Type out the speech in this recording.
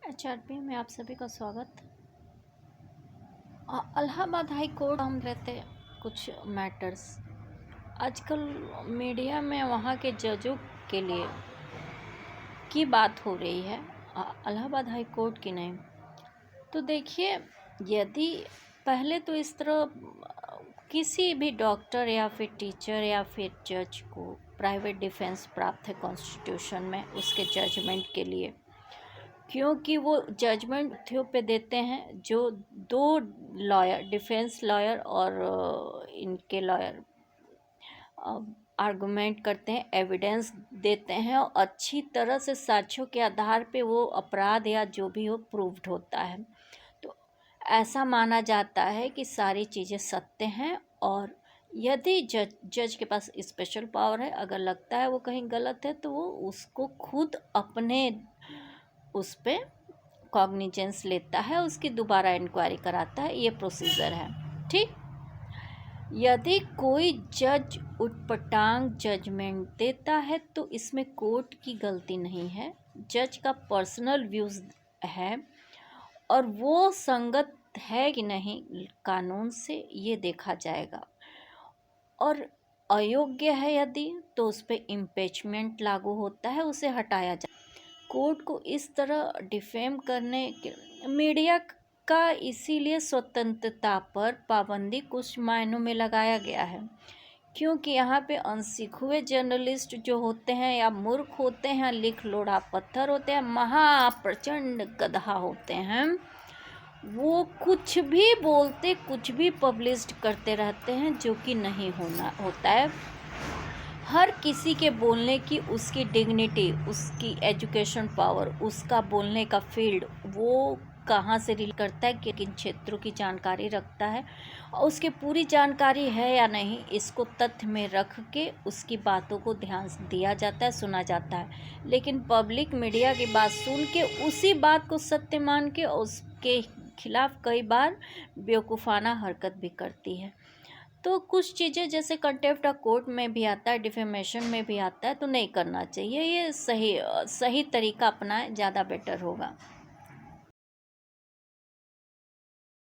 HRP में आप सभी का स्वागत। इलाहाबाद हाई कोर्ट हम रहते कुछ मैटर्स आजकल मीडिया में वहाँ के जजों के लिए की बात हो रही है, इलाहाबाद हाई कोर्ट की नहीं। तो देखिए, यदि पहले तो इस तरह किसी भी डॉक्टर या फिर टीचर या फिर जज को प्राइवेट डिफेंस प्राप्त है कॉन्स्टिट्यूशन में उसके जजमेंट के लिए, क्योंकि वो जजमेंट थ्यो पे देते हैं जो दो लॉयर, डिफेंस लॉयर और इनके लॉयर आर्गुमेंट करते हैं, एविडेंस देते हैं और अच्छी तरह से साक्ष्यों के आधार पे वो अपराध या जो भी हो प्रूव्ड होता है। तो ऐसा माना जाता है कि सारी चीज़ें सत्य हैं और यदि जज के पास स्पेशल पावर है, अगर लगता है वो कहीं गलत है तो वो उसको खुद अपने उस पर कॉग्निजेंस लेता है, उसकी दोबारा इंक्वायरी कराता है। ये प्रोसीजर है, ठीक। यदि कोई जज उटपटांग जजमेंट देता है तो इसमें कोर्ट की गलती नहीं है, जज का पर्सनल व्यूज़ है और वो संगत है कि नहीं कानून से, ये देखा जाएगा। और अयोग्य है यदि तो उस पर इम्पीचमेंट लागू होता है, उसे हटाया जाए। कोर्ट को इस तरह डिफेम करने के मीडिया का इसीलिए स्वतंत्रता पर पाबंदी कुछ मायनों में लगाया गया है, क्योंकि यहाँ पे अनसीखे जर्नलिस्ट जो होते हैं या मूर्ख होते हैं, लिख लोढ़ा पत्थर होते हैं, महाप्रचंड गधा होते हैं, वो कुछ भी बोलते कुछ भी पब्लिश करते रहते हैं जो कि नहीं होता है। हर किसी के बोलने की उसकी डिग्निटी, उसकी एजुकेशन पावर, उसका बोलने का फील्ड, वो कहाँ से रील करता है, किन क्षेत्रों की जानकारी रखता है और उसकी पूरी जानकारी है या नहीं, इसको तथ्य में रख के उसकी बातों को ध्यान दिया जाता है, सुना जाता है। लेकिन पब्लिक मीडिया की बात सुन के उसी बात को सत्य मान के उसके खिलाफ कई बार बेवकूफ़ाना हरकत भी करती है। तो कुछ चीज़ें जैसे कंटेम्प्ट ऑफ कोर्ट में भी आता है, डिफेमेशन में भी आता है, तो नहीं करना चाहिए। ये सही तरीका अपनाएं, ज़्यादा बेटर होगा।